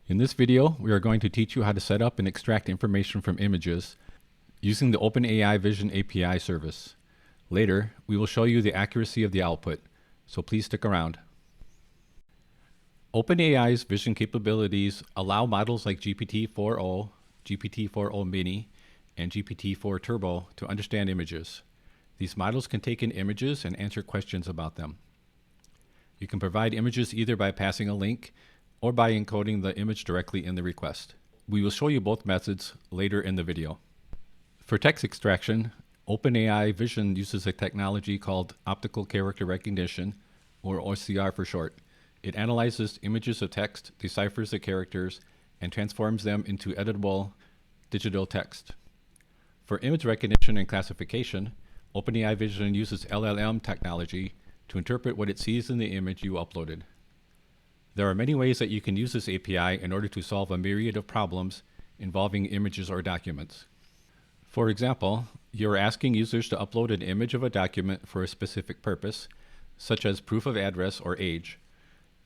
In this video, we are going to teach you how to set up and extract information from images using the OpenAI Vision API service. Later, we will show you the accuracy of the output, so please stick around. OpenAI's vision capabilities allow models like GPT-4o, GPT-4o Mini, and GPT-4 Turbo to understand images. These models can take in images and answer questions about them. You can provide images either by passing a link or by encoding the image directly in the request. We will show you both methods later in the video. For text extraction, OpenAI Vision uses a technology called Optical Character Recognition, or OCR for short. It analyzes images of text, deciphers the characters, and transforms them into editable digital text. For image recognition and classification, OpenAI Vision uses LLM technology to interpret what it sees in the image you uploaded. There are many ways that you can use this API in order to solve a myriad of problems involving images or documents. For example, you're asking users to upload an image of a document for a specific purpose, such as proof of address or age.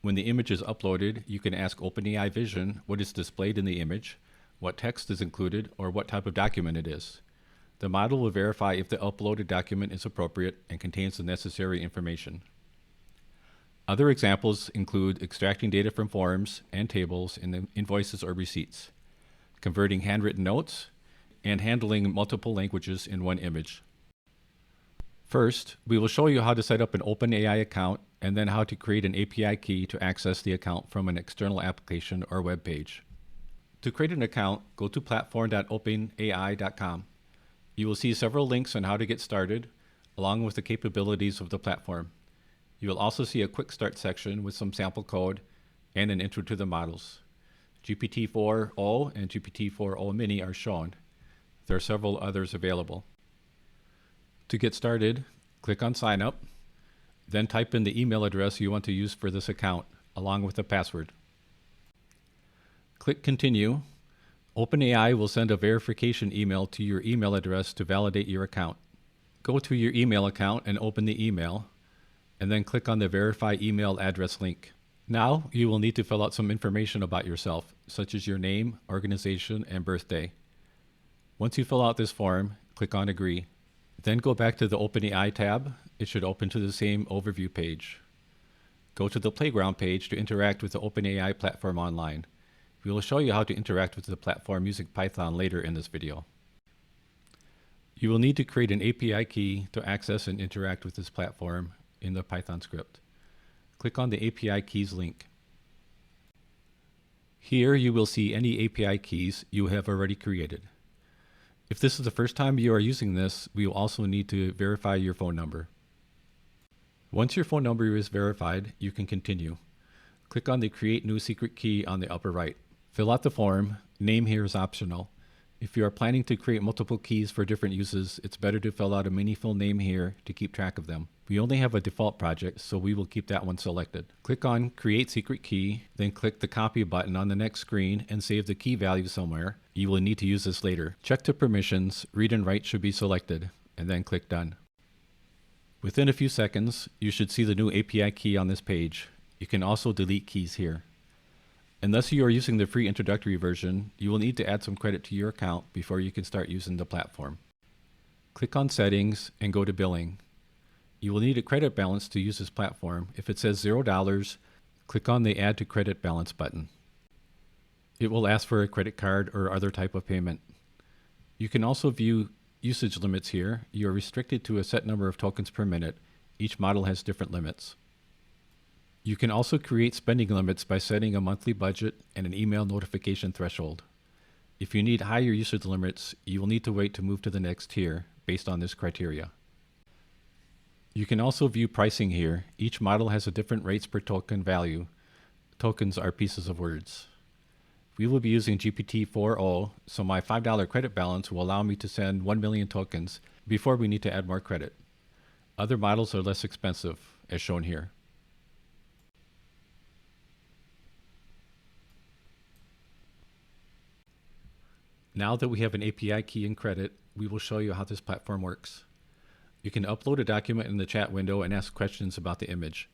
When the image is uploaded, you can ask OpenAI Vision what is displayed in the image, what text is included, or what type of document it is. The model will verify if the uploaded document is appropriate and contains the necessary information. Other examples include extracting data from forms and tables in invoices or receipts, converting handwritten notes, and handling multiple languages in one image. First, we will show you how to set up an OpenAI account and then how to create an API key to access the account from an external application or web page. To create an account, go to platform.openai.com. You will see several links on how to get started, along with the capabilities of the platform. You will also see a quick start section with some sample code and an intro to the models. GPT-4o and GPT-4o Mini are shown. There are several others available. To get started, click on Sign Up, then type in the email address you want to use for this account, along with a password. Click Continue. OpenAI will send a verification email to your email address to validate your account. Go to your email account and open the email, and then click on the Verify Email Address link. Now, you will need to fill out some information about yourself, such as your name, organization, and birthday. Once you fill out this form, click on Agree. Then go back to the OpenAI tab. It should open to the same overview page. Go to the Playground page to interact with the OpenAI platform online. We will show you how to interact with the platform using Python later in this video. You will need to create an API key to access and interact with this platform in the Python script. Click on the API keys link. Here you will see any API keys you have already created. If this is the first time you are using this, we will also need to verify your phone number. Once your phone number is verified, you can continue. Click on the Create New Secret Key on the upper right. Fill out the form. Name here is optional. If you are planning to create multiple keys for different uses, it's better to fill out a meaningful name here to keep track of them. We only have a default project, so we will keep that one selected. Click on Create Secret Key, then click the Copy button on the next screen and save the key value somewhere. You will need to use this later. Check the permissions. Read and Write should be selected, and then click Done. Within a few seconds, you should see the new API key on this page. You can also delete keys here. Unless you are using the free introductory version, you will need to add some credit to your account before you can start using the platform. Click on Settings and go to Billing. You will need a credit balance to use this platform. If it says $0, click on the Add to Credit Balance button. It will ask for a credit card or other type of payment. You can also view usage limits here. You are restricted to a set number of tokens per minute. Each model has different limits. You can also create spending limits by setting a monthly budget and an email notification threshold. If you need higher usage limits, you will need to wait to move to the next tier based on this criteria. You can also view pricing here. Each model has a different rates per token value. Tokens are pieces of words. We will be using GPT-4o, so my $5 credit balance will allow me to send 1 million tokens before we need to add more credit. Other models are less expensive, as shown here. Now that we have an API key and credit, we will show you how this platform works. You can upload a document in the chat window and ask questions about the image.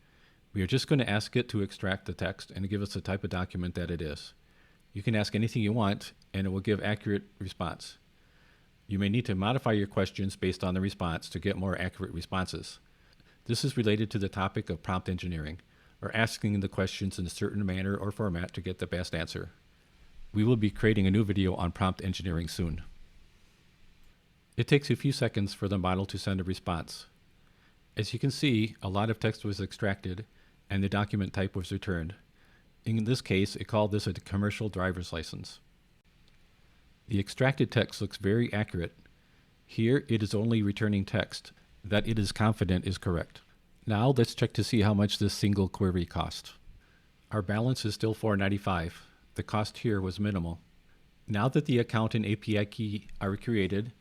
We are just going to ask it to extract the text and give us the type of document that it is. You can ask anything you want, and it will give accurate response. You may need to modify your questions based on the response to get more accurate responses. This is related to the topic of prompt engineering, or asking the questions in a certain manner or format to get the best answer. We will be creating a new video on prompt engineering soon. It takes a few seconds for the model to send a response. As you can see, a lot of text was extracted, and the document type was returned. In this case, it called this a commercial driver's license. The extracted text looks very accurate. Here, it is only returning text that it is confident is correct. Now let's check to see how much this single query cost. Our balance is still $4.95. The cost here was minimal. Now that the account and API key are created,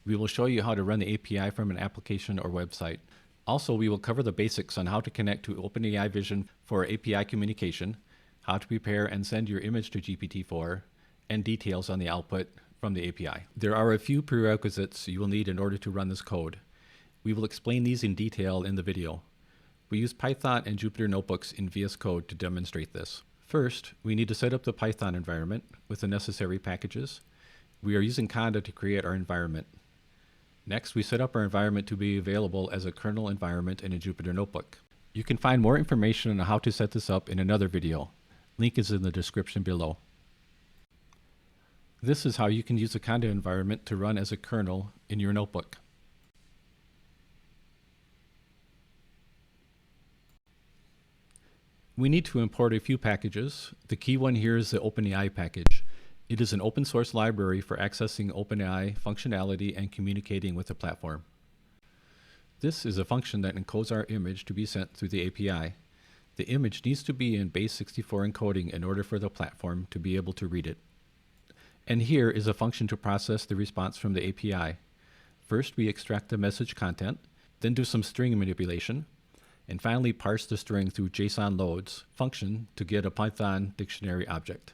we will show you how to run the API from an application or website. Also, we will cover the basics on how to connect to OpenAI Vision for API communication, how to prepare and send your image to GPT-4, and details on the output from the API. There are a few prerequisites you will need in order to run this code. We will explain these in detail in the video. We use Python and Jupyter Notebooks in VS Code to demonstrate this. First, we need to set up the Python environment with the necessary packages. We are using Conda to create our environment. Next, we set up our environment to be available as a kernel environment in a Jupyter Notebook. You can find more information on how to set this up in another video. Link is in the description below. This is how you can use a Conda environment to run as a kernel in your notebook. We need to import a few packages. The key one here is the OpenAI package. It is an open source library for accessing OpenAI functionality and communicating with the platform. This is a function that encodes our image to be sent through the API. The image needs to be in base 64 encoding in order for the platform to be able to read it. And here is a function to process the response from the API. First, we extract the message content, then do some string manipulation, and finally parse the string through JSON loads function to get a Python dictionary object.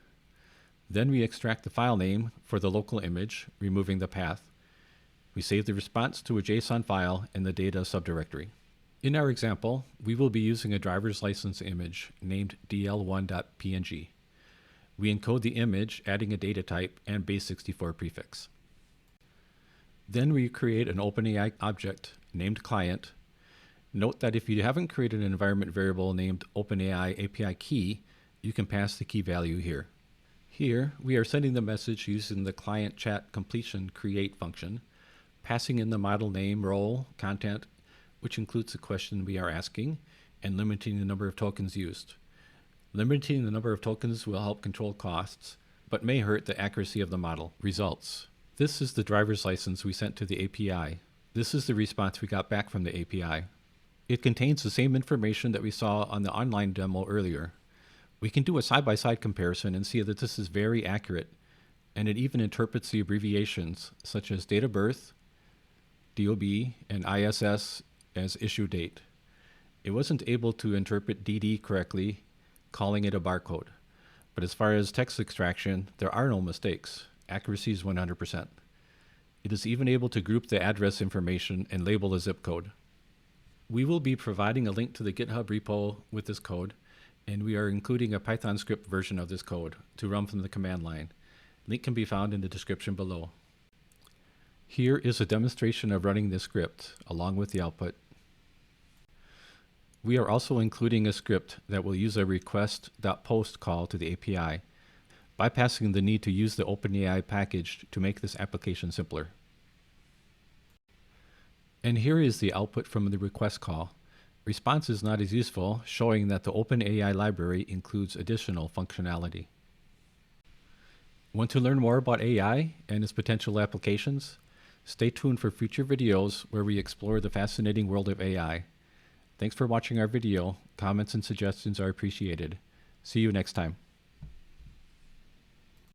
Then we extract the file name for the local image, removing the path. We save the response to a JSON file in the data subdirectory. In our example, we will be using a driver's license image named dl1.png. We encode the image, adding a data type and base 64 prefix. Then we create an OpenAI object named client. Note that if you haven't created an environment variable named OpenAI API key, you can pass the key value here. Here, we are sending the message using the client chat completion create function, passing in the model name, role, content, which includes the question we are asking, and limiting the number of tokens used. Limiting the number of tokens will help control costs, but may hurt the accuracy of the model. Results. This is the driver's license we sent to the API. This is the response we got back from the API. It contains the same information that we saw on the online demo earlier. We can do a side-by-side comparison and see that this is very accurate, and it even interprets the abbreviations such as date of birth, DOB, and ISS as issue date. It wasn't able to interpret DD correctly, calling it a barcode. But as far as text extraction, there are no mistakes. Accuracy is 100%. It is even able to group the address information and label a zip code. We will be providing a link to the GitHub repo with this code, and we are including a Python script version of this code to run from the command line. Link can be found in the description below. Here is a demonstration of running this script, along with the output. We are also including a script that will use a request.post call to the API, bypassing the need to use the OpenAI package to make this application simpler. And here is the output from the request call. Response is not as useful, showing that the OpenAI library includes additional functionality. Want to learn more about AI and its potential applications? Stay tuned for future videos where we explore the fascinating world of AI. Thanks for watching our video. Comments and suggestions are appreciated. See you next time.